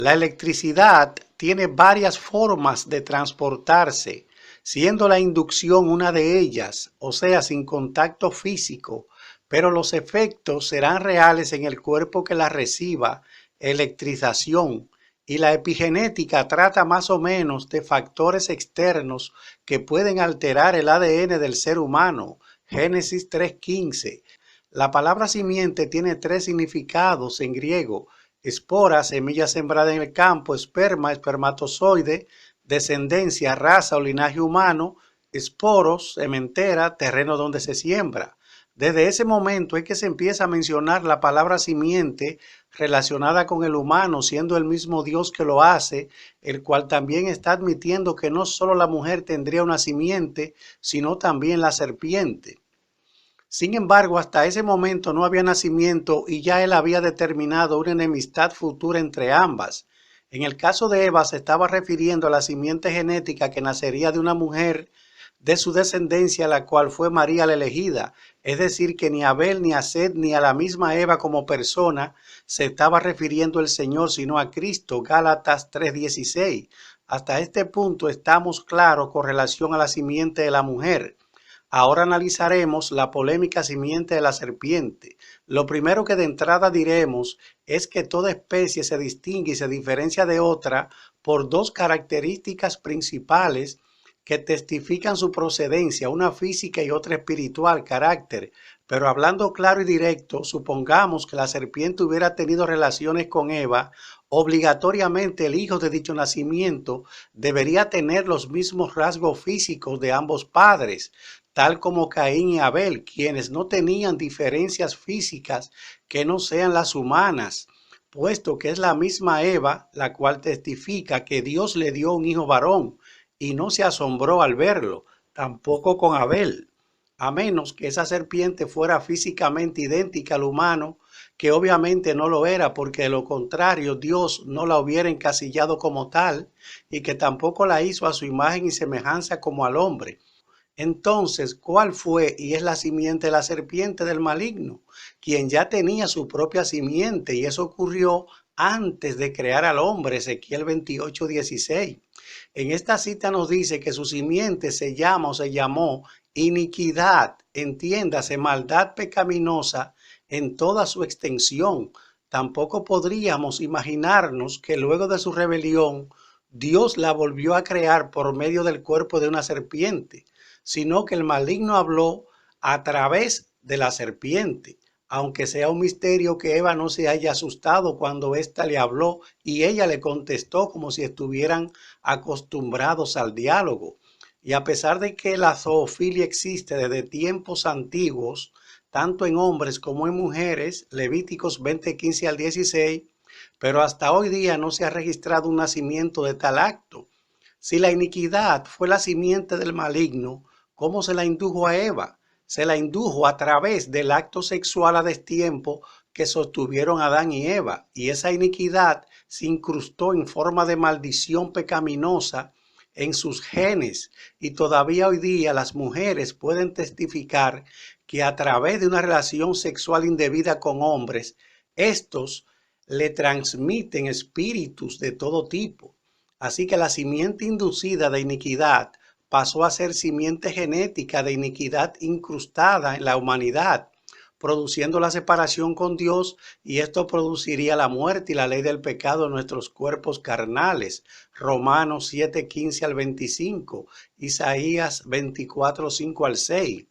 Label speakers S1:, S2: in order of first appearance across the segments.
S1: La electricidad tiene varias formas de transportarse, siendo la inducción una de ellas, o sea, sin contacto físico, pero los efectos serán reales en el cuerpo que la reciba, electrización, y la epigenética trata más o menos de factores externos que pueden alterar el ADN del ser humano. Génesis 3:15. La palabra simiente tiene tres significados en griego: espora, semilla sembrada en el campo; esperma, espermatozoide; descendencia, raza o linaje humano; esporos, sementera, terreno donde se siembra. Desde ese momento es que se empieza a mencionar la palabra simiente relacionada con el humano, siendo el mismo Dios que lo hace, el cual también está admitiendo que no solo la mujer tendría una simiente, sino también la serpiente. Sin embargo, hasta ese momento no había nacimiento y ya él había determinado una enemistad futura entre ambas. En el caso de Eva se estaba refiriendo a la simiente genética que nacería de una mujer de su descendencia, la cual fue María la elegida. Es decir, que ni a Abel, ni a Set, ni a la misma Eva como persona se estaba refiriendo el Señor, sino a Cristo. Gálatas 3:16. Hasta este punto estamos claros con relación a la simiente de la mujer. Ahora analizaremos la polémica simiente de la serpiente. Lo primero que de entrada diremos es que toda especie se distingue y se diferencia de otra por dos características principales que testifican su procedencia, una física y otra espiritual, carácter. Pero hablando claro y directo, supongamos que la serpiente hubiera tenido relaciones con Eva, obligatoriamente el hijo de dicho nacimiento debería tener los mismos rasgos físicos de ambos padres, tal como Caín y Abel, quienes no tenían diferencias físicas que no sean las humanas, puesto que es la misma Eva la cual testifica que Dios le dio un hijo varón y no se asombró al verlo, tampoco con Abel, a menos que esa serpiente fuera físicamente idéntica al humano, que obviamente no lo era, porque de lo contrario Dios no la hubiera encasillado como tal, y que tampoco la hizo a su imagen y semejanza como al hombre. Entonces, ¿cuál fue y es la simiente de la serpiente del maligno? Quien ya tenía su propia simiente, y eso ocurrió antes de crear al hombre. Ezequiel 28:16. En esta cita nos dice que su simiente se llama o se llamó iniquidad, entiéndase, maldad pecaminosa en toda su extensión. Tampoco podríamos imaginarnos que luego de su rebelión Dios la volvió a crear por medio del cuerpo de una serpiente, sino que el maligno habló a través de la serpiente, aunque sea un misterio que Eva no se haya asustado cuando ésta le habló y ella le contestó como si estuvieran acostumbrados al diálogo. Y a pesar de que la zoofilia existe desde tiempos antiguos, tanto en hombres como en mujeres, Levíticos 20:15 al 16, pero hasta hoy día no se ha registrado un nacimiento de tal acto. Si la iniquidad fue la simiente del maligno, ¿cómo se la indujo a Eva? Se la indujo a través del acto sexual a destiempo que sostuvieron Adán y Eva, y esa iniquidad se incrustó en forma de maldición pecaminosa en sus genes, y todavía hoy día las mujeres pueden testificar que a través de una relación sexual indebida con hombres, estos le transmiten espíritus de todo tipo. Así que la simiente inducida de iniquidad pasó a ser simiente genética de iniquidad incrustada en la humanidad, produciendo la separación con Dios, y esto produciría la muerte y la ley del pecado en nuestros cuerpos carnales. Romanos 7:15 al 25, Isaías 24:5 al 6.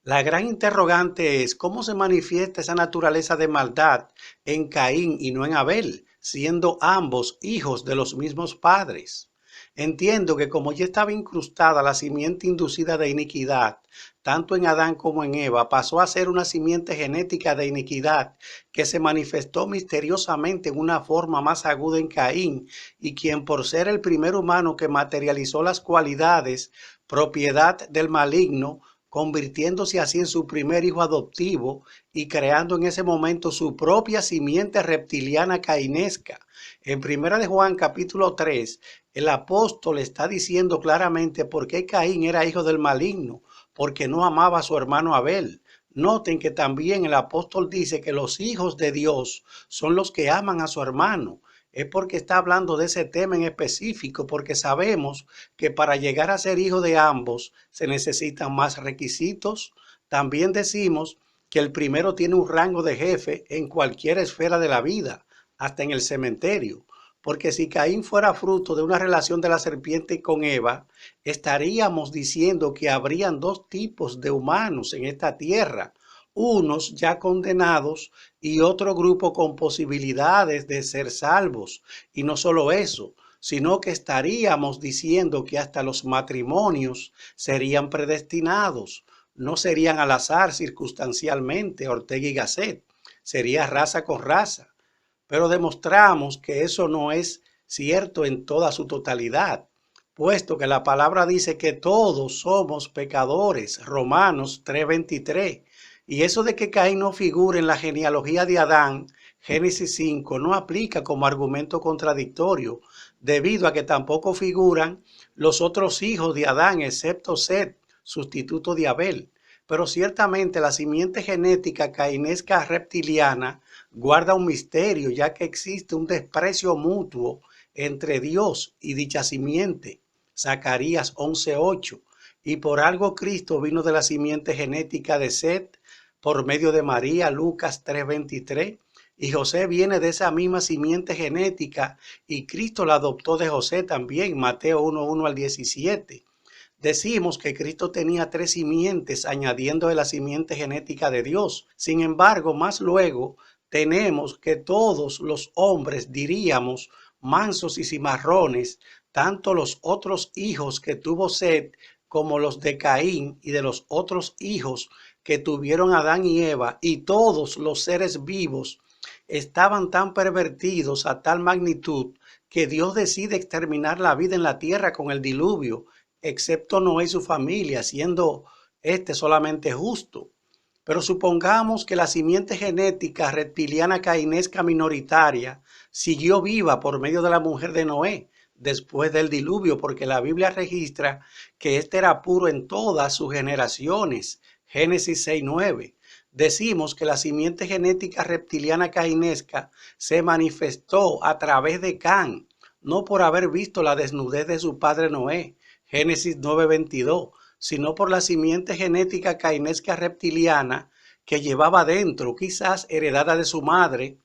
S1: La gran interrogante es cómo se manifiesta esa naturaleza de maldad en Caín y no en Abel, siendo ambos hijos de los mismos padres. Entiendo que como ya estaba incrustada la simiente inducida de iniquidad, tanto en Adán como en Eva, pasó a ser una simiente genética de iniquidad que se manifestó misteriosamente en una forma más aguda en Caín, y quien por ser el primer humano que materializó las cualidades, propiedad del maligno, convirtiéndose así en su primer hijo adoptivo y creando en ese momento su propia simiente reptiliana cainesca. En Primera de Juan capítulo 3, el apóstol está diciendo claramente por qué Caín era hijo del maligno, porque no amaba a su hermano Abel. Noten que también el apóstol dice que los hijos de Dios son los que aman a su hermano. es porque está hablando de ese tema en específico, porque sabemos que para llegar a ser hijo de ambos se necesitan más requisitos. También decimos que el primero tiene un rango de jefe en cualquier esfera de la vida, hasta en el cementerio. Porque si Caín fuera fruto de una relación de la serpiente con Eva, estaríamos diciendo que habrían dos tipos de humanos en esta tierra, unos ya condenados y otro grupo con posibilidades de ser salvos. Y no solo eso, sino que estaríamos diciendo que hasta los matrimonios serían predestinados, no serían al azar circunstancialmente, Ortega y Gasset, sería raza con raza. Pero demostramos que eso no es cierto en toda su totalidad, puesto que la palabra dice que todos somos pecadores, Romanos 3:23, y eso de que Caín no figure en la genealogía de Adán, Génesis 5, no aplica como argumento contradictorio, debido a que tampoco figuran los otros hijos de Adán, excepto Set, sustituto de Abel. Pero ciertamente la simiente genética cainesca reptiliana guarda un misterio, ya que existe un desprecio mutuo entre Dios y dicha simiente. Zacarías 11:8. Y por algo Cristo vino de la simiente genética de Set por medio de María, Lucas 3:23. Y José viene de esa misma simiente genética y Cristo la adoptó de José también, Mateo 1:1 al 17. Decimos que Cristo tenía tres simientes, añadiendo de la simiente genética de Dios. Sin embargo, más luego tenemos que todos los hombres, diríamos, mansos y cimarrones, tanto los otros hijos que tuvo Set como los de Caín y de los otros hijos que tuvieron Adán y Eva, y todos los seres vivos estaban tan pervertidos a tal magnitud que Dios decide exterminar la vida en la tierra con el diluvio, excepto Noé y su familia, siendo este solamente justo. Pero supongamos que la simiente genética reptiliana cainesca minoritaria siguió viva por medio de la mujer de Noé después del diluvio, porque la Biblia registra que este era puro en todas sus generaciones. Génesis 6:9. Decimos que la simiente genética reptiliana cainesca se manifestó a través de Can, no por haber visto la desnudez de su padre Noé, Génesis 9:22, sino por la simiente genética cainesca reptiliana que llevaba dentro, quizás heredada de su madre,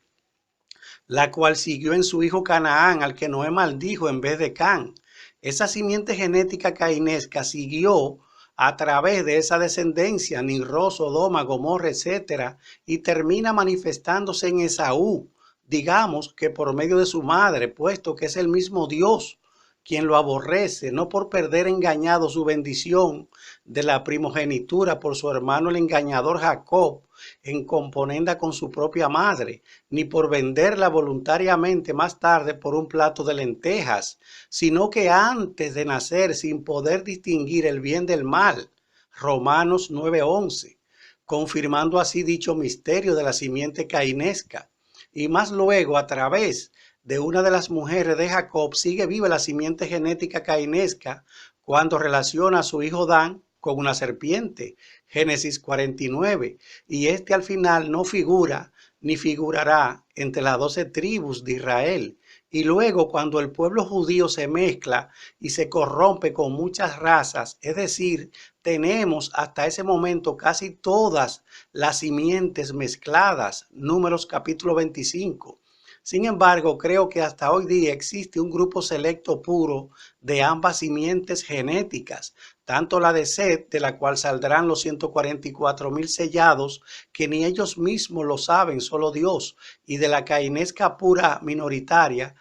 S1: la cual siguió en su hijo Canaán, al que Noé maldijo en vez de Can. Esa simiente genética cainesca siguió a través de esa descendencia, Nimrod, Sodoma, Gomorra, etc., y termina manifestándose en Esaú, digamos que por medio de su madre, puesto que es el mismo Dios quien lo aborrece, no por perder engañado su bendición de la primogenitura por su hermano el engañador Jacob, en componenda con su propia madre, ni por venderla voluntariamente más tarde por un plato de lentejas, sino que antes de nacer, sin poder distinguir el bien del mal, Romanos 9:11, confirmando así dicho misterio de la simiente cainesca, y más luego a través de una de las mujeres de Jacob sigue viva la simiente genética cainesca cuando relaciona a su hijo Dan con una serpiente, Génesis 49, y este al final no figura ni figurará entre las 12 tribus de Israel. Y luego cuando el pueblo judío se mezcla y se corrompe con muchas razas, es decir, tenemos hasta ese momento casi todas las simientes mezcladas, Números capítulo 25. Sin embargo, creo que hasta hoy día existe un grupo selecto puro de ambas simientes genéticas, tanto la de Set, de la cual saldrán los 144,000 sellados, que ni ellos mismos lo saben, solo Dios, y de la cainesca pura minoritaria.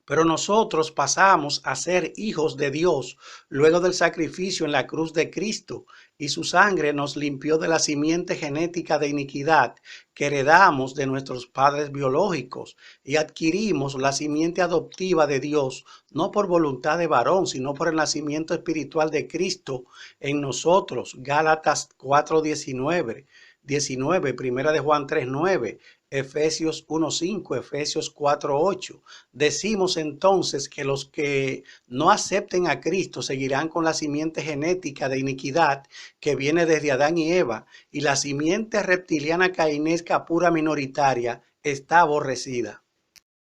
S1: Pero nosotros pasamos a ser hijos de Dios luego del sacrificio en la cruz de Cristo, y su sangre nos limpió de la simiente genética de iniquidad que heredamos de nuestros padres biológicos, y adquirimos la simiente adoptiva de Dios, no por voluntad de varón, sino por el nacimiento espiritual de Cristo en nosotros. Gálatas 4:19, Primera de Juan 3:9, Efesios 1:5, Efesios 4:8. Decimos entonces que los que no acepten a Cristo seguirán con la simiente genética de iniquidad que viene desde Adán y Eva, y la simiente reptiliana cainesca pura minoritaria está aborrecida.